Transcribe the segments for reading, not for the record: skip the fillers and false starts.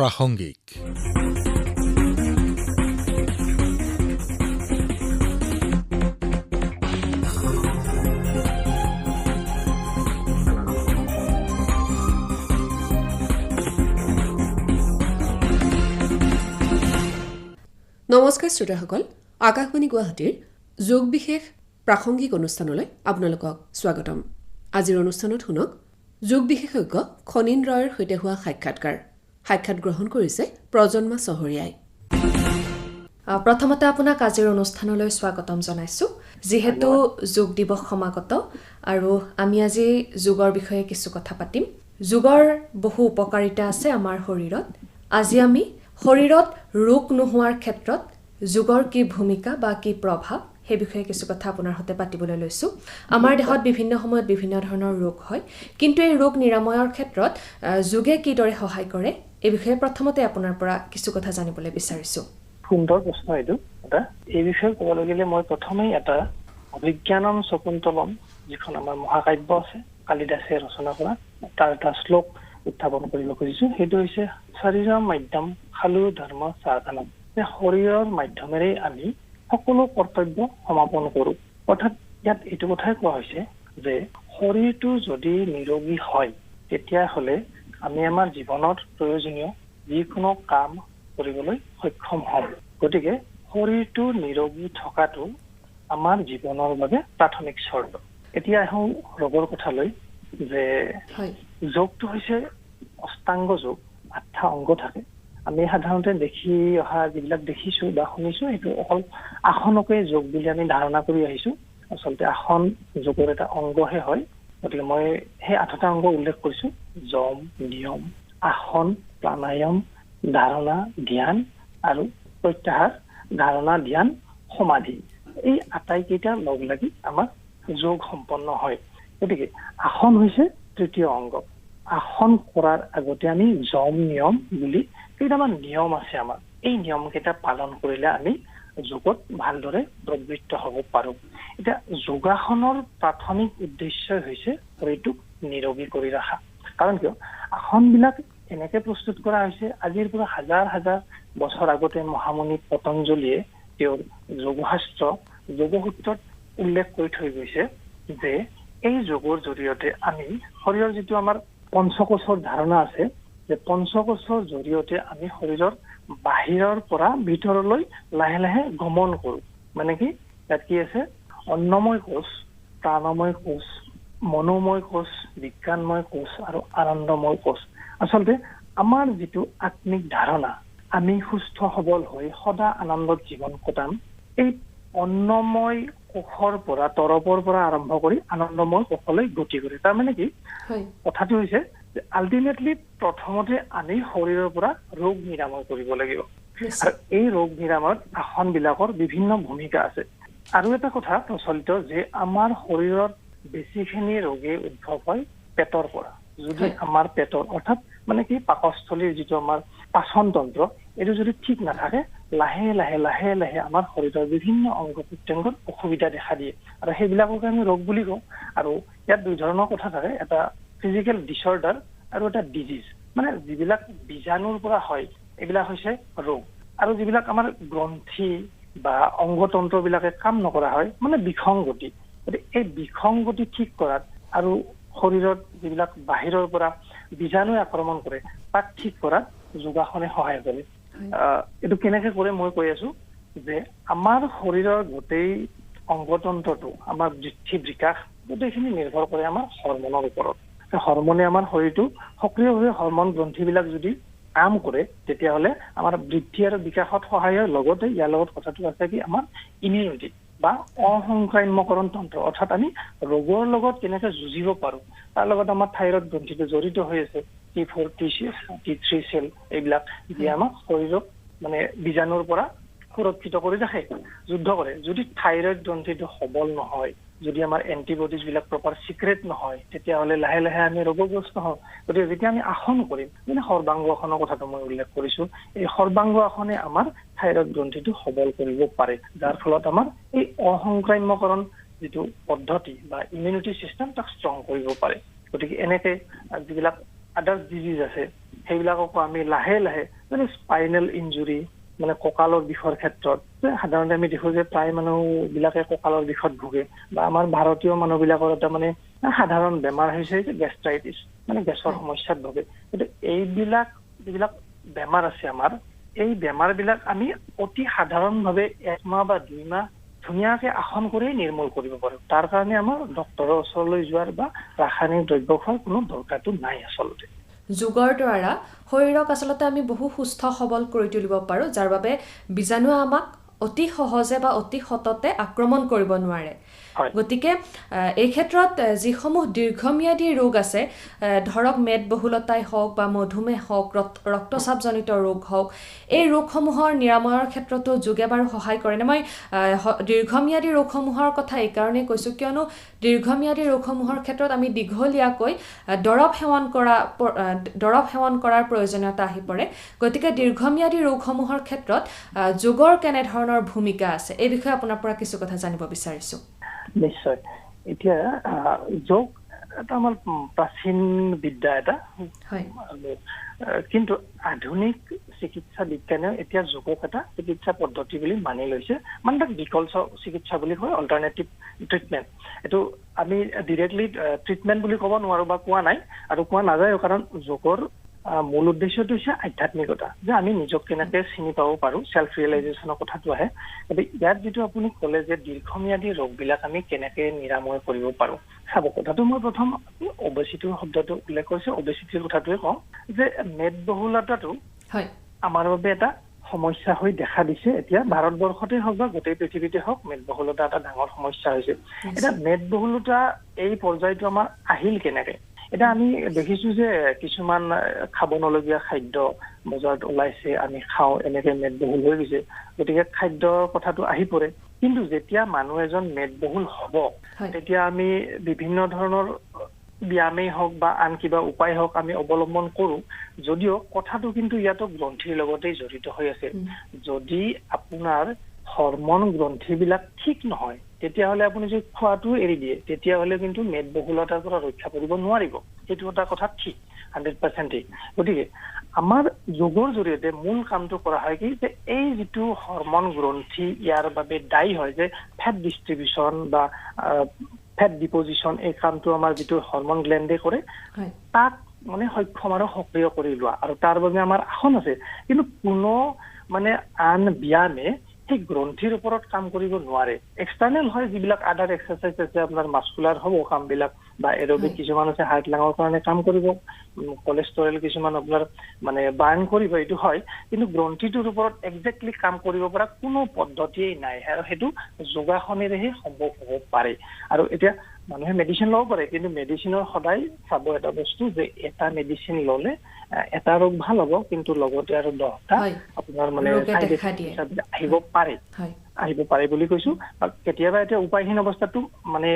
প্ৰাসংগিক। নমস্কাৰ শ্ৰোতাসকল, আকাশবাণী গুৱাহাটীৰ যোগ বিশেষ প্ৰাসংগিক অনুষ্ঠানলৈ আপোনালোকক স্বাগতম। আজিৰ অনুষ্ঠানত শুনক যোগ বিশেষজ্ঞ খনিন ৰয়ৰ সৈতে হোৱা সাক্ষাৎ গ্ৰহণ কৰিছে প্ৰজন্মা চহৰীয়াই। প্ৰথমতে আপোনাক আজিৰ অনুষ্ঠানলৈ স্বাগতম জনাইছোঁ। যিহেতু যোগ দিৱস সমাগত আৰু আমি আজি যোগৰ বিষয়ে কিছু কথা পাতিম। যোগৰ বহু উপকাৰিতা আছে আমাৰ শৰীৰত। আজি আমি শৰীৰত ৰোগ নোহোৱাৰ ক্ষেত্ৰত যোগৰ কি ভূমিকা বা কি প্ৰভাৱ সেই বিষয়ে কিছু কথা আপোনাৰ সৈতে পাতিবলৈ লৈছোঁ। আমাৰ দেহত বিভিন্ন সময়ত বিভিন্ন ধৰণৰ ৰোগ হয়, কিন্তু এই ৰোগ নিৰাময়ৰ ক্ষেত্ৰত যোগে কিদৰে সহায় কৰে এই বিষয়ে প্ৰথমতে আপোনাৰ পৰা কিছু কথা জানিবলৈ বিচাৰিছোঁ। সুন্দৰ প্ৰশ্ন এইটো। এই বিষয়ে ক'বলৈ গ'লে মই প্ৰথমেই এটা অভিজ্ঞানম শকুন্তলম, যিখন আমাৰ মহাকাব্য আছে কালিদাসে ৰচনা কৰা, তাৰ এটা শ্লোক উত্থাপন কৰিব খুজিছোঁ। সেইটো হৈছে শৰীৰম মাধ্যম খালু ধৰ্ম সাধনম। শৰীৰৰ মাধ্যমেৰে আমি সকলো কৰ্তব্য সমাপন কৰোঁ। অৰ্থাৎ ইয়াত এইটো কথাই কোৱা হৈছে যে শৰীৰটো যদি নিৰোগী হয় তেতিয়াহ'লে আমি আমাৰ জীৱনত প্ৰয়োজনীয় যিকোনো কাম কৰিবলৈ সক্ষম হ'ম। গতিকে শৰীৰটো নিৰোগী থকাটো আমাৰ জীৱনৰ বাবে প্ৰাথমিক চৰ্ত। এতিয়া আহোঁ ৰোগৰ কথালৈ, যে যোগটো হৈছে অষ্টাংগ যোগ, 8টা অংগ থাকে। আমি সাধাৰণতে দেখি অহা যিবিলাক দেখিছোঁ বা শুনিছোঁ সেইটো অকল আসনকে যোগ বুলি আমি ধাৰণা কৰি আহিছোঁ। আচলতে আসন যোগৰ এটা অংগহে হয়। গতিকে মই সেই 8টা অংগ উল্লেখ কৰিছোঁ: যম, নিয়ম, আসন, প্ৰাণায়াম, ধাৰণা, ধ্যান আৰু প্ৰত্যাহাৰ। ধাৰণা, ধ্যান, সমাধি, এই আটাইকেইটা লগ লাগি আমাৰ যোগ সম্পন্ন হয়। গতিকে আসন হৈছে তৃতীয় অংগ। আসন কৰাৰ আগতে আমি যম নিয়ম বুলি কেইটামান নিয়ম আছে আমাৰ। এই নিয়ম কেইটা পালন কৰিলে আমি যোগত ভালদৰে প্ৰবৃত্ত হ'ব পাৰোঁ। এতিয়া যোগাসনৰ প্ৰাথমিক উদ্দেশ্য হৈছে শৰীৰটোক নিৰোগী কৰি ৰখা। কাৰণ কিয়, আসনবিলাক এনেকে প্ৰস্তুত কৰা হৈছে, আজিৰ পৰা হাজাৰ হাজাৰ বছৰ আগতে মহামুনি পতঞ্জলীয়ে তেওঁৰ যোগশাস্ত্ৰ যোগসূত্ৰত উল্লেখ কৰি থৈ গৈছে যে এই যোগৰ জৰিয়তে আমি শৰীৰৰ যিটো আমাৰ পঞ্চকোষৰ ধাৰণা আছে, যে পঞ্চকোষৰ জৰিয়তে আমি শৰীৰৰ বাহিৰৰ পৰা ভিতৰলৈ লাহে লাহে গমন কৰোঁ। মানে কি, তাত কি আছে? অন্নময় কোষ, প্ৰাণময় কোষ, মনোময় কোষ, বিজ্ঞানময় কোষ আৰু আনন্দময় কোষ। আচলতে আমাৰ যিটো আত্মিক ধাৰণা, আমি সুস্থ সবল হৈ সদা আনন্দত জীৱন কটাম, এই অন্নময় কোষৰ পৰা তৰপৰ পৰা আৰম্ভ কৰি আনন্দময় কোষলৈ গতি কৰে। তাৰমানে কি, কথাটো হৈছে যে আল্টিমেটলি প্ৰথমতে আমি শৰীৰৰ পৰা ৰোগ নিৰাময় কৰিব লাগিব। আৰু এই ৰোগ নিৰাময়ত আসনবিলাকৰ বিভিন্ন ভূমিকা আছে। আৰু এটা কথা প্ৰচলিত যে আমাৰ শৰীৰত বেছিখিনি ৰোগে উদ্ভৱ হয় পেটৰ পৰা। যদি আমাৰ পেটৰ অৰ্থাৎ মানে কি পাকস্থলীৰ যিটো আমাৰ পাচন তন্ত্ৰ, এইটো যদি ঠিক নাথাকে লাহে লাহে লাহে লাহে আমাৰ শৰীৰৰ বিভিন্ন অংগ প্ৰত্যংগত অসুবিধা দেখা দিয়ে, আৰু সেইবিলাককে আমি ৰোগ বুলি কওঁ। আৰু ইয়াত দুই ধৰণৰ কথা থাকে, এটা ফিজিকেল ডিছঅৰ্ডাৰ আৰু এটা ডিজিজ। মানে যিবিলাক বীজাণুৰ পৰা হয় এইবিলাক হৈছে ৰোগ, আৰু যিবিলাক আমাৰ গ্ৰন্থি বা অংগতন্ত্ৰবিলাকে কাম নকৰা হয় মানে বিসংগতি। গতিকে এই বিসংগতি ঠিক কৰাত আৰু শৰীৰত যিবিলাক বাহিৰৰ পৰা বীজাণুৱে আক্ৰমণ কৰে তাক ঠিক কৰাত যোগাসনে সহায় কৰে। এইটো কেনেকে কৰে মই কৈ আছো, যে আমাৰ শৰীৰৰ গোটেই অংগতন্ত্ৰটো, আমাৰ বৃদ্ধি বিকাশ গোটেইখিনি নিৰ্ভৰ কৰে আমাৰ হৰমনৰ ওপৰত। হৰমনে আমাৰ শৰীৰটো সক্ৰিয়ভাৱে হৰমন গ্ৰন্থিবিলাক যদি কাম কৰে তেতিয়াহ'লে আমাৰ বৃদ্ধি আৰু বিকাশত সহায় হয়। লগতে ইয়াৰ লগত কথাটো আছে কি, আমাৰ ইমিউনিটি বা অসংক্ৰাম্যকৰণ তন্ত্ৰ, অৰ্থাৎ আমি ৰোগৰ লগত কেনেকে যুঁজিব পাৰোঁ তাৰ লগত আমাৰ থাইৰয়ড গ্ৰন্থিটো জড়িত হৈ আছে। T4, T6, T3 চেল, এইবিলাক যি আমাক শৰীৰক মানে বীজাণুৰ পৰা সুৰক্ষিত কৰি ৰাখে, যুদ্ধ কৰে। যদি থাইৰয়ড গ্ৰন্থিটো সবল নহয়, যদি আমাৰ এণ্টিবডিজ বিলাক প্ৰপাৰ চিক্ৰেট নহয়, তেতিয়াহ'লে লাহে লাহে আমি ৰোগগ্ৰস্ত হওঁ। গতিকে যেতিয়া আমি আসন কৰিম, মানে সৰ্বাংগ আসনৰ কথাটো মই উল্লেখ কৰিছোঁ, এই সৰ্বাংগ আসনে আমাৰ থাইৰয়ড গ্ৰন্থিটো সবল কৰিব পাৰে, যাৰ ফলত আমাৰ এই অসংক্ৰাম্যকৰণ যিটো পদ্ধতি বা ইমিউনিটি চিষ্টেম তাক ষ্ট্ৰং কৰিব পাৰে। গতিকে এনেকে যিবিলাক আদাৰ ডিজিজ আছে সেইবিলাককো আমি লাহে লাহে মানে স্পাইনেল ইঞ্জুৰি মানে কঁকালৰ বিষৰ ক্ষেত্ৰত সাধাৰণতে আমি দেখো যে প্ৰায় মানুহবিলাকে কঁকালৰ বিষত ভুগে বা আমাৰ ভাৰতীয় মানুহবিলাকৰ এটা মানে সাধাৰণ বেমাৰ হৈছে যে গেষ্ট্ৰাইটিছ মানে গেছৰ সমস্যাত ভুগে কিন্তু এইবিলাক যিবিলাক বেমাৰ আছে আমাৰ এই বেমাৰবিলাক আমি অতি সাধাৰণভাৱে 1 মাহ বা 2 মাহ ধুনীয়াকে আসন কৰি নিৰ্মূল কৰিব পাৰোঁ তাৰ কাৰণে আমাৰ ডক্তৰৰ ওচৰলৈ যোৱাৰ বা ৰাসায়নিক দ্ৰব্য খোৱাৰ কোনো দৰকাৰটো নাই আচলতে যোগৰ দ্বাৰা শৰীৰক আচলতে আমি বহু সুস্থ সবল কৰি তুলিব পাৰোঁ যাৰ বাবে বীজাণুৱে আমাক অতি সহজে বা অতি সততে আক্ৰমণ কৰিব নোৱাৰে গতিকে এই ক্ষেত্ৰত যিসমূহ দীৰ্ঘম্যাদী ৰোগ আছে ধৰক মেদবহুলতাই হওক বা মধুমেহ হওক ৰক্তচাপজনিত ৰোগ হওক এই ৰোগসমূহৰ নিৰাময়ৰ ক্ষেত্ৰতো যোগে বাৰু সহায় কৰে নে মই দীৰ্ঘম্যাদী ৰোগসমূহৰ কথা এইকাৰণেই কৈছোঁ কিয়নো দীৰ্ঘম্যাদী ৰোগসমূহৰ ক্ষেত্ৰত আমি দীঘলীয়াকৈ দৰৱ সেৱন কৰাৰ প্ৰয়োজনীয়তা আহি পৰে গতিকে দীৰ্ঘম্যাদী ৰোগসমূহৰ ক্ষেত্ৰত যোগৰ কেনেধৰণৰ ভূমিকা আছে এই বিষয়ে আপোনাৰ পৰা কিছু কথা জানিব বিচাৰিছোঁ নিশ্চয় এতিয়া যোগ এটা আমাৰ প্ৰাচীন বিদ্যা এটা কিন্তু আধুনিক চিকিৎসা বিজ্ঞানেও এতিয়া যোগক এটা চিকিৎসা পদ্ধতি বুলি মানি লৈছে মানে তাক বিকল্প চিকিৎসা বুলি কয় অল্টাৰনেটিভ ট্ৰিটমেণ্ট এইটো আমি ডিৰেক্টলি ট্ৰিটমেণ্ট বুলি ক'ব নোৱাৰোঁ বা কোৱা নাই আৰু কোৱা নাযায়ও কাৰণ যোগৰ মূল উদ্দেশ্যটো হৈছে আধ্যাত্মিকতা যে আমি নিজক কেনেকে চিনি পাব পাৰোঁ চেল্ফ ৰিয়েলাইজেশ্যনৰ কথাটো আহে গতিকে ইয়াত যিটো আপুনি ক'লে যে দীৰ্ঘম্যাদী ৰোগবিলাক আমি কেনেকে নিৰাময় কৰিব পাৰোঁ চাব কথাটো মই প্ৰথম অবেচিটিৰ শব্দটো উল্লেখ কৰিছোঁ অবেচিটিৰ কথাটোৱে কওঁ যে মেদবহুলতাটো আমাৰ বাবে এটা সমস্যা হৈ দেখা দিছে এতিয়া ভাৰতবৰ্ষতে হওক বা গোটেই পৃথিৱীতে হওক মেদবহুলতা এটা ডাঙৰ সমস্যা হৈছে এতিয়া মেদবহুলতা এই পৰ্যায়টো আমাৰ আহিল কেনেকে এটা আমি দেখিছোঁ যে কিছুমান খাব নলগীয়া খাদ্য বজাৰত ওলাইছে আমি খাওঁ এনেকে মেদবহুল হৈ গৈছে গতিকে খাদ্যৰ কথাটো আহি পৰে কিন্তু যেতিয়া মানুহ এজন মেদবহুল হ'ব তেতিয়া আমি বিভিন্ন ধৰণৰ ব্যায়ামেই হওক বা আন কিবা উপায় হওক আমি অৱলম্বন কৰোঁ যদিও কথাটো কিন্তু ইয়াতো গ্ৰন্থিৰ লগতেই জড়িত হৈ আছে যদি আপোনাৰ হৰমন গ্ৰন্থিবিলাক ঠিক নহয় তেতিয়াহ'লে আপুনি যদি খোৱাটো এৰি দিয়ে তেতিয়াহ'লে কিন্তু মেদবহুলতাৰ পৰা ৰক্ষা কৰিব নোৱাৰিব সেইটো এটা কথা ঠিক 100% ঠিক গতিকে আমাৰ যোগৰ জৰিয়তে মূল কামটো কৰা হয় কি যে এই যিটো হৰমন গ্ৰন্থি ইয়াৰ বাবে দায়ী হয় যে ফেট ডিষ্ট্ৰিবিউশ্যন বা ফেট ডিপজিশ্যন এই কামটো আমাৰ যিটো হৰমন গ্লেণ্ডে কৰে তাক মানে সক্ষম আৰু সক্ৰিয় কৰি লোৱা আৰু তাৰ বাবে আমাৰ আসন আছে কিন্তু কোনো মানে আন ব্যায়ামে সেই গ্ৰন্থিৰ ওপৰত কাম কৰিব নোৱাৰে এক্সটাৰ্নেল হয় যিবিলাক আদাৰ এক্সাৰচাইজ আছে আপোনাৰ মাস্কুলাৰ হ'ব কামবিলাক বা এৰবিক কিছুমান আছে হাৰ্ট লাঙৰ কাৰণে কাম কৰিব কলেষ্টৰেল কিছুমান আপোনাৰ মানে বাৰ্ণ কৰিব এইটো হয় কিন্তু গ্ৰন্থিটোৰ ওপৰত একজেক্টলি কাম কৰিব পৰা কোনো পদ্ধতিয়েই নাই আৰু সেইটো যোগাসনেৰেহে সম্ভৱ হ'ব পাৰে আৰু এতিয়া মানুহে মেডিচিন ল'ব পাৰে কিন্তু মেডিচিনৰ সদায় চাব এটা বস্তু যে এটা মেডিচিন ল'লে এটা ৰোগ ভাল হ'ব কিন্তু লগতে আৰু 10টা আপোনাৰ মানে আহিব পাৰে বুলি কৈছোঁ কেতিয়াবা এতিয়া উপায়হীন অৱস্থাটো মানে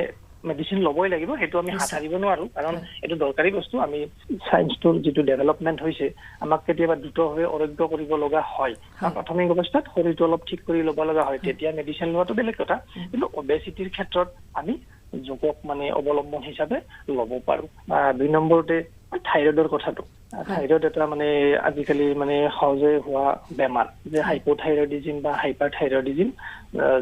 মেডিচিন ল'বই লাগিব সেইটো আমি হাত সাৰিব নোৱাৰোঁ কাৰণ এইটো দৰকাৰী বস্তু আমি চায়েন্সটোৰ যিটো ডেভেলপমেণ্ট হৈছে আমাক কেতিয়াবা দ্ৰুতভাৱে আৰোগ্য কৰিব লগা হয় প্ৰাথমিক অৱস্থাত শৰীৰটো অলপ ঠিক কৰি ল'ব লগা হয় তেতিয়া মেডিচিন লোৱাটো বেলেগ কথা কিন্তু অবেচিটিৰ ক্ষেত্ৰত আমি যোগক মানে অৱলম্বন হিচাপে ল'ব পাৰোঁ 2 নম্বৰতে থাইৰয়ডৰ কথাটো থাইৰয়ড এটা মানে আজিকালি মানে সহজে হোৱা বেমাৰ যে হাইপোথাইৰয়ডিজম বা হাইপাৰথাইৰয়ডিজম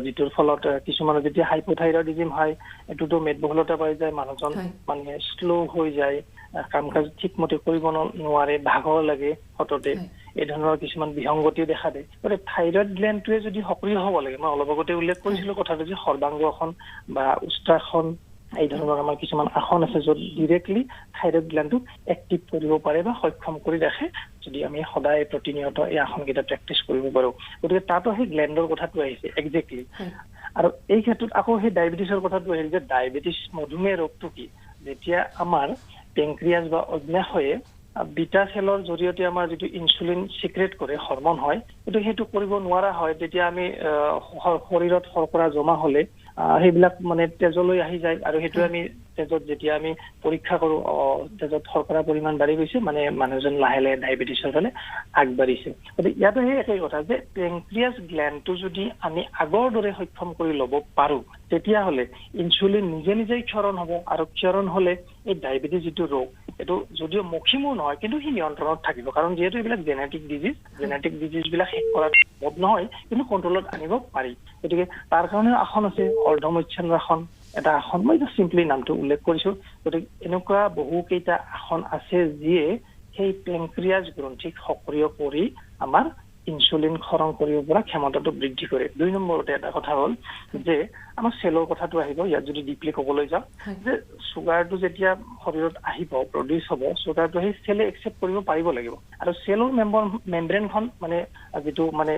যিটোৰ ফলত কিছুমানৰ যেতিয়া হাইপোথাইৰয়ডিজম হয় এইটোতো মেদবহুলতা পাই যায় মানুহজন মানে শ্ল' হৈ যায় কাম কাজ ঠিকমতে কৰিব নোৱাৰে ভাগৰ লাগে সততে এই ধৰণৰ কিছুমান বিসংগতিও দেখা দিয়ে গতিকে থাইৰয়ড গ্লেণ্ডটোৱে যদি সক্ৰিয় হ'ব লাগে মই অলপ আগতে উল্লেখ কৰিছিলোঁ কথাটো যে সৰ্বাংগাসন বা উষ্ট্ৰাসন এই ধৰণৰ আমাৰ কিছুমান আসন আছে য'ত ডিৰেক্টলি থাইৰয়ড গ্লেণ্ডটো এক্টিভ কৰিব পাৰে বা সক্ষম কৰি ৰাখে যদি আমি সদায় প্ৰতিনিয়ত এই আসনকেইটা প্ৰেক্টিচ কৰিব পাৰোঁ গতিকে তাতো সেই গ্লেণ্ডৰ কথাটো আহিছে একজেক্টলি আৰু এই ক্ষেত্ৰত আকৌ সেই ডায়েবেটিছৰ কথাটো আহিল যে ডায়েবেটিছ মধুমেহ ৰোগটো কি যেতিয়া আমাৰ পেংক্ৰিয়াছ বা অগ্ন্যাশয়ে বিটা চেলৰ জৰিয়তে আমাৰ যিটো ইনচুলিন সিক্ৰেট কৰে হৰমন হয় কিন্তু সেইটো কৰিব নোৱাৰা হয় তেতিয়া আমি শৰীৰত শৰ্কৰা জমা হ'লে সেইবিলাক মানে তেজলৈ আহি যায় আৰু সেইটো আমি তেজত যেতিয়া আমি পৰীক্ষা কৰো তেজত শৰ্কৰা পৰিমাণ বাঢ়ি গৈছে মানে মানুহজন লাহে লাহে ডায়েবেটিছৰ ফালে আগবাঢ়িছে। গতিকে ইয়াতো সেই একেই কথা যে পেংক্ৰিয়াছ গ্লেণ্ডটো যদি আমি আগৰ দৰে সক্ষম কৰি ল'ব পাৰো তেতিয়াহ'লে ইনচুলিন নিজে নিজেই ক্ষৰণ হ'ব আৰু ক্ষৰণ হ'লে এই ডায়েবেটিছ যিটো ৰোগ এইটো যদিও মক্ষিমো নহয় কিন্তু সি নিয়ন্ত্ৰণত থাকিব, কাৰণ যিহেতু এইবিলাক জেনেটিক ডিজিজ বিলাক শেষ কৰাটো সম্ভৱ নহয় কিন্তু কণ্ট্ৰলত আনিব পাৰি। গতিকে তাৰ কাৰণে আসন আছে, অৰ্ধমধ্যাহ্নাসন এটা আসন, মই চিম্পলি নামটো উল্লেখ কৰিছো। গতিকে এনেকুৱা বহুকেইটা আসন আছে যিয়ে সেই পেংক্ৰিয়াছ গ্ৰন্থিক সক্ৰিয় কৰি আমাৰ ইনচুলিন ক্ষৰণ কৰিব পৰা ক্ষমতাটো বৃদ্ধি কৰে। 2 নম্বৰতে এটা কথা হ'ল যে আমাৰ চেলৰ কথাটো আহিব। ইয়াত যদি ডিপলি ক'বলৈ যাওঁ যে চুগাৰটো যেতিয়া শৰীৰত আহিব প্ৰডিউচ হ'ব, চুগাৰটো সেই চেলে একচেপ্ট কৰিব পাৰিব লাগিব আৰু চেলৰ মেম্ব্ৰেনখন মানে যিটো মানে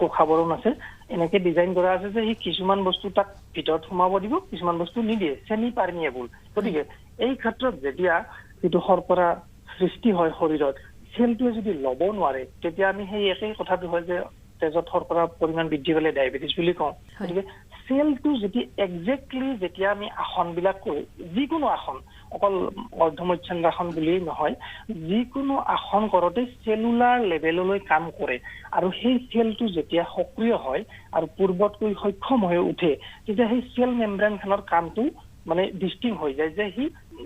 কোষাবৰণ আছে এনেকে ডিজাইন কৰা আছে যে সি কিছুমান বস্তু তাক ভিতৰত সোমাব দিব, কিছুমান বস্তু নিদিয়ে, চেমি পাৰ্মিয়েবল। গতিকে এই ক্ষেত্ৰত যেতিয়া যিটো শৰ্কৰা সৃষ্টি হয় শৰীৰত, চেলটোৱে যদি ল'ব নোৱাৰে তেতিয়া আমি সেই একেই কথাটো হয় যে তেজত শৰ্কৰা পৰিমাণ বৃদ্ধি হ'লে ডায়েবেটিছ বুলি কওঁ। গতিকে চেলটো যদি একজেক্টলি যেতিয়া আমি আসনবিলাক কৰোঁ, যিকোনো আসন, অকল অৰ্ধমধ্যাহ্নাসন বুলিয়েই নহয়, যিকোনো আসন কৰোঁতে চেলুলাৰ লেভেললৈ কাম কৰে আৰু সেই চেলটো যেতিয়া সক্ৰিয় হয় আৰু পূৰ্বতকৈ সক্ষম হৈ উঠে তেতিয়া সেই চেল মেম্ব্ৰেনখনৰ কামটো মানে ডিষ্টিং হৈ যায় যে সি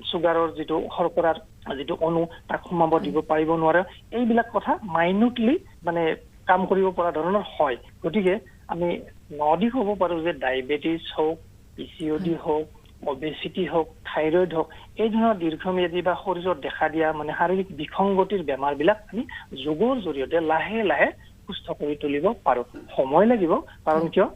চুগাৰৰ যিটো শৰ্কৰাৰ যিটো অণু তাক সোমাব দিব পাৰিব নোৱাৰে, এইবিলাক কথা মাইনুটলি মানে কাম কৰিব পৰা ধৰণৰ হয়। গতিকে আমি নদি ক'ব পাৰো যে ডায়েবেটিছ হওক, PCOD হওক, অবেচিটি হওক, থাইৰইড হওক, এই ধৰণৰ দীৰ্ঘম্যাদী বা শৰীৰত দেখা দিয়া মানে শাৰীৰিক বিসংগতিৰ বেমাৰবিলাক আমি যোগৰ জৰিয়তে লাহে লাহে সুস্থ কৰি তুলিব পাৰো। সময় লাগিব, কাৰণ কিয়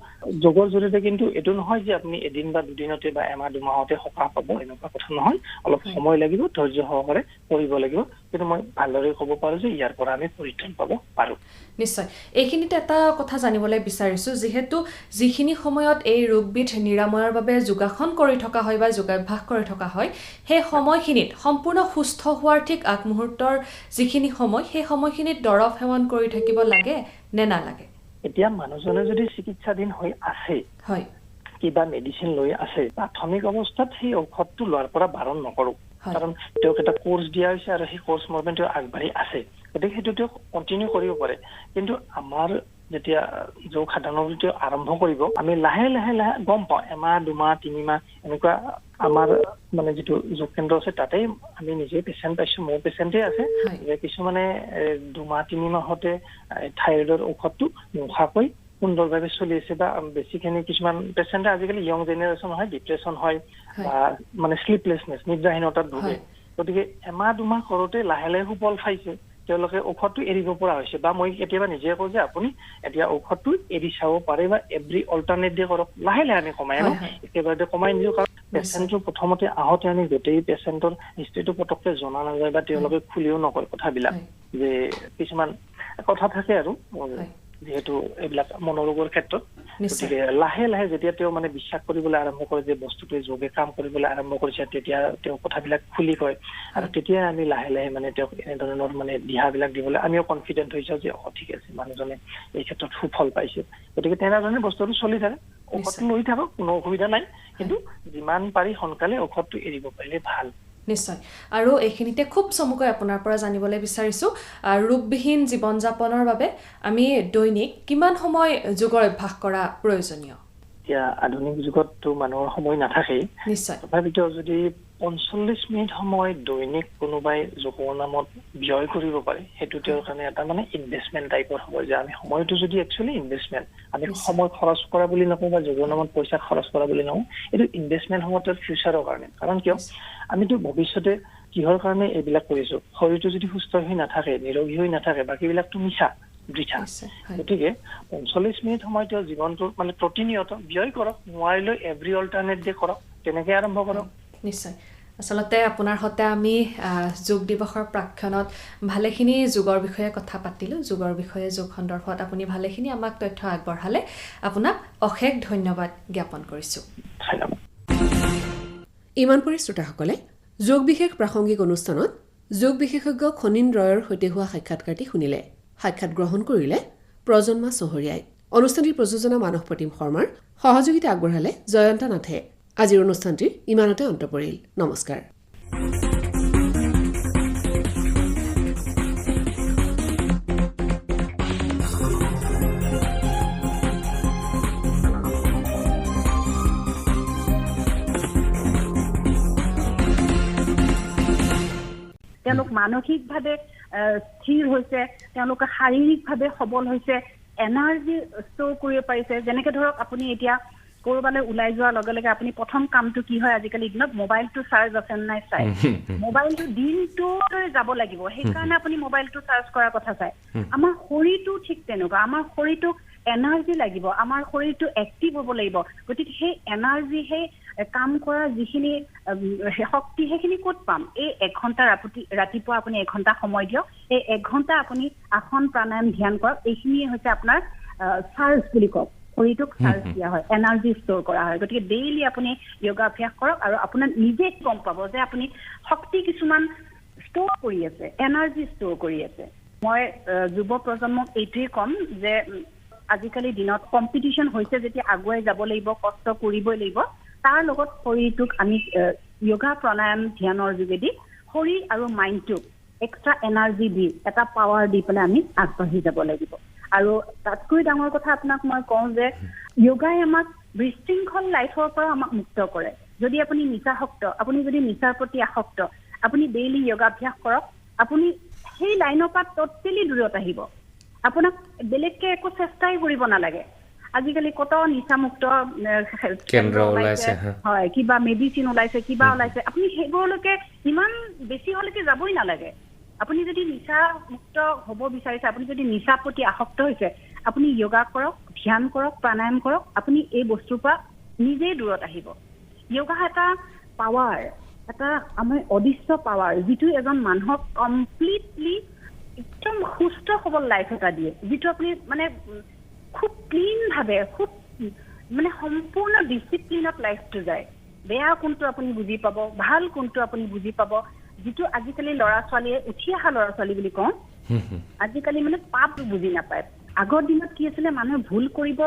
যোগৰ জৰিয়তে কিন্তু এইটো নহয় যে আপুনি এদিন বা দুদিনতে বা এমাহ দুমাহতে সকাহ পাব, এনেকুৱা কথা নহয়। অলপ সময় লাগিব, ধৈৰ্য সহকাৰে কৰিব লাগিব, কিন্তু মই ভালদৰে ক'ব পাৰো যে ইয়াৰ পৰা আমি পৰিত্ৰাণ পাব পাৰো। নিশ্চয়। এইখিনিতে এটা কথা জানিবলৈ বিচাৰিছোঁ, যিহেতু যিখিনি সময়ত এই ৰোগবিধ নিৰাময়ৰ বাবে যোগাসন কৰি থকা হয় বা যোগাভ্যাস কৰি থকা হয়, সেই সময়খিনিত সম্পূৰ্ণ সুস্থ হোৱাৰ ঠিক আগমুহূৰ্তৰ যিখিনি সময়, সেই সময়খিনিত দৰৱ সেৱন কৰি থাকিব লাগে নে নালাগে? এতিয়া মানুহজনে যদি চিকিৎসাধীন হৈ আছে, হয়, কিবা মেডিচিন লৈ আছে, প্ৰাথমিক অৱস্থাত সেই ঔষধটো লোৱাৰ পৰা বাৰণ নকৰোঁ, কাৰণ তেওঁক এটা কোৰ্চ দিয়া হৈছে আৰু সেই কোৰ্চ মৰ্মে তেওঁ আগবাঢ়ি আছে। গতিকে সেইটো তেওঁ কণ্টিনিউ কৰিব পাৰে। কিন্তু আমাৰ যেতিয়া যোগ সাধনাটো আৰম্ভ কৰিব, আমি লাহে লাহে লাহে গম পাওঁ, এমাহ দুমাহ তিনিমাহ এনেকুৱা আমাৰ মানে যিটো যোগ কেন্দ্ৰ আছে তাতেই আমি নিজে পেচেণ্ট পাইছোঁ, মোৰ পেচেণ্টেই আছে যে কিছুমানে 2 মাহ 3 মাহতে থাইৰয়ডৰ ঔষধটো নোখোৱাকৈ সুন্দৰভাৱে চলি আছে বা বেছিখিনি কিছুমান পেচেণ্টে আজিকালি য়ং জেনেৰেশ্যন হয়, ডিপ্ৰেশ্যন হয় বা মানে শ্লিপলেছনেছ, নিদ্ৰাহীনতাত ভোগে। গতিকে এমাহ দুমাহ কৰোঁতে লাহে লাহে সুফল পাইছে, তেওঁলোকে ঔষধটো এৰিব পৰা হৈছে। বা মই কেতিয়াবা নিজে কওঁ যে আপুনি এতিয়া ঔষধটো এৰি চাব পাৰে বা এভৰি অল্টাৰনেট ডে কৰক, লাহে লাহে আমি কমাই আনো, একেবাৰে কমাই নিদিওঁ। কাৰণ পেচেণ্টটো প্ৰথমতে আহোঁতে আমি গোটেই পেচেণ্টৰ হিষ্ট্ৰীটো পটককৈ জনা নাযায় বা তেওঁলোকে খুলিও নকয় কথাবিলাক, যে কিছুমান কথা থাকে আৰু যিহেতু এইবিলাক মনোৰোগৰ ক্ষেত্ৰত। গতিকে লাহে লাহে যেতিয়া তেওঁ মানে বিশ্বাস কৰিবলৈ আৰম্ভ কৰে যে বস্তুটোৱে যোগে কাম কৰিবলৈ আৰম্ভ কৰিছে, তেতিয়া তেওঁ কথাবিলাক খুলি কয় আৰু তেতিয়া আমি লাহে লাহে মানে তেওঁক এনেধৰণৰ মানে দিহাবিলাক দিবলৈ আমিও কনফিডেণ্ট হৈ যাওঁ যে ঠিক আছে, মানুহজনে এই ক্ষেত্ৰত সুফল পাইছে। গতিকে তেনেধৰণে বস্তুটো চলি থাকে, ঔষধটো লৈ থাকক, কোনো অসুবিধা নাই, কিন্তু যিমান পাৰি সোনকালে ঔষধটো এৰিব পাৰিলে ভাল। নিশ্চয়। আৰু এইখিনিতে খুব চমুকৈ আপোনাৰ পৰা জানিবলৈ বিচাৰিছোঁ, ৰোগবিহীন জীৱন যাপনৰ বাবে আমি দৈনিক কিমান সময় যোগৰ অভ্যাস কৰা প্ৰয়োজনীয়? এতিয়া আধুনিক যুগততো মানুহৰ সময় নাথাকেই, নিশ্চয়, তথাপিতো যদি 45 মিনিট সময় দৈনিক কোনোবাই যোগৰ নামত ব্যয় কৰিব পাৰে, সেইটো তেওঁৰ কাৰণে এটা মানে ইনভেষ্টমেণ্ট টাইপৰ হ'ব। যে আমি সময়টো যদি একচুৱেলি ইনভেষ্টমেণ্ট, আমি সময় খৰচ কৰা বুলি নকওঁ বা যোগৰ নামত পইচা খৰচ কৰা বুলি নকওঁ, এইটো ইনভেষ্টমেণ্ট হ'ব তেওঁৰ ফিউচাৰৰ কাৰণে। কাৰণ কিয় আমিতো ভৱিষ্যতে কিহৰ কাৰণে এইবিলাক কৰিছোঁ, শৰীৰটো যদি সুস্থ হৈ নাথাকে, নিৰোগী হৈ নাথাকে, বাকীবিলাকতো মিছা বৃথা। গতিকে 45 মিনিট সময় তেওঁৰ জীৱনটোৰ মানে প্ৰতিনিয়ত ব্যয় কৰক, নোৱাৰিলেও এভৰি অল্টাৰনেট ডে কৰক, তেনেকৈ আৰম্ভ কৰক। নিশ্চয়। আচলতে আপোনাৰ সৈতে আমি যোগ দিৱসৰ প্ৰাক্ষণত ভালেখিনি যোগৰ বিষয়ে কথা পাতিলোঁ, যোগৰ বিষয়ে যোগ সন্দৰ্ভত আপুনি ভালেখিনি আমাক তথ্য আগবঢ়ালে, আপোনাক অশেষ ধন্যবাদ জ্ঞাপন কৰিছোঁ। ধন্যবাদ। ইমান পৰি শ্ৰোতাসকলে যোগ বিশেষ প্ৰাসংগিক অনুষ্ঠানত যোগ বিশেষজ্ঞ খনিন ৰয়ৰ সৈতে হোৱা সাক্ষাৎকাৰটি শুনিলে। সাক্ষাৎ গ্ৰহণ কৰিলে প্ৰজন্মা চহৰীয়াই। অনুষ্ঠানটিৰ প্ৰযোজনা মানস প্ৰতিম শৰ্মাৰ, সহযোগিতা আগবঢ়ালে জয়ন্ত নাথে। আজিৰ অনুষ্ঠানটি ইমানতে অন্ত পৰিল নমস্কাৰ তেওঁলোক মানসিকভাৱে স্থিৰ হৈছে তেওঁলোকে শাৰীৰিকভাৱে সবল হৈছে এনাৰ্জি ষ্ট'ৰ কৰিব পাৰিছে যেনেকৈ ধৰক আপুনি এতিয়া কৰবালৈ ওলাই যোৱাৰ লগে লগে আপুনি প্ৰথম কামটো কি হয় আজিকালি দিনত মোবাইলটো চাৰ্জ আছে নাই চাই মোবাইলটো দিনটোলৈ যাব লাগিব সেইকাৰণে আপুনি মোবাইলটো চাৰ্জ কৰাৰ কথা চাই আমাৰ শৰীৰটো ঠিক তেনেকুৱা আমাৰ শৰীৰটোক এনাৰ্জি লাগিব আমাৰ শৰীৰটো এক্টিভ হ'ব লাগিব গতিকে সেই এনাৰ্জি সেই কাম কৰা যিখিনি শক্তি সেইখিনি ক'ত পাম এই 1 ঘণ্টা ৰাতিপুৱা আপুনি 1 ঘণ্টা সময় দিয়ক এই 1 ঘণ্টা আপুনি আসন প্ৰাণায়াম ধ্যান কৰক এইখিনিয়ে হৈছে আপোনাৰ চাৰ্জ বুলি কওক শৰীৰটোক চাৰ্জ দিয়া হয় এনাৰ্জি ষ্ট'ৰ কৰা হয় গতিকে ডেইলি আপুনি যোগা অভ্যাস কৰক আৰু আপোনাৰ নিজে গম পাব যে আপুনি শক্তি কিছুমান ষ্ট'ৰ কৰি আছে এনাৰ্জি ষ্ট'ৰ কৰি আছে মই যুৱ প্ৰজন্মক এইটোৱে ক'ম যে আজিকালি দিনত কম্পিটিশ্যন হৈছে যেতিয়া আগুৱাই যাব লাগিব কষ্ট কৰিবই লাগিব তাৰ লগত শৰীৰটোক আমি যোগা প্ৰাণায়াম ধ্যানৰ যোগেদি শৰীৰ আৰু মাইণ্ডটোক এক্সট্ৰা এনাৰ্জি দি এটা পাৱাৰ দি পেলাই আমি আগবাঢ়ি যাব লাগিব আৰু তাতকৈ ডাঙৰ কথা আপোনাক মই কওঁ যে যোগাই আমাক বিশৃংখল লাইফৰ পৰা আমাক মুক্ত কৰে যদি আপুনি নিচাসক্ত আপুনি যদি নিচাৰ প্ৰতি আসক্ত আপুনি ডেইলি যোগাভ্যাস কৰক আপুনি সেই লাইনৰ পৰা টোটেলি দূৰত আহিব আপোনাক বেলেগকে একো চেষ্টাই কৰিব নালাগে আজিকালি কত নিচামুক্ত কেন্দ্ৰ ওলাইছে হয় কিবা মেডিচিন ওলাইছে কিবা ওলাইছে আপুনি সেইবোৰলৈকে ইমান বেছি হলৈকে যাবই নালাগে আপুনি যদি নিচা মুক্ত হ'ব বিচাৰিছে আপুনি যদি নিচাৰ প্ৰতি আসক্ত হৈছে আপুনি যোগা কৰক ধ্যান কৰক প্ৰাণায়াম কৰক আপুনি এই বস্তুৰ পৰা নিজেই দূৰত আহিব যোগা এটা পাৱাৰ এটা আমাৰ অদৃশ্য পাৱাৰ যিটো এজন মানুহক কমপ্লিটলি একদম সুস্থ সবল লাইফ এটা দিয়ে যিটো আপুনি মানে খুব ক্লিন ভাৱে খুব মানে সম্পূৰ্ণ ডিসিপ্লিনত লাইফটো যায় বেয়া কোনটো আপুনি বুজি পাব ভাল কোনটো আপুনি বুজি পাব যিটো আজিকালি ল'ৰা ছোৱালীয়ে উঠি অহা ল'ৰা ছোৱালী বুলি কওঁ আজিকালি মানে পাপ বুজি নাপায় আগৰ দিনত কি আছিলে মানুহে ভুল কৰিব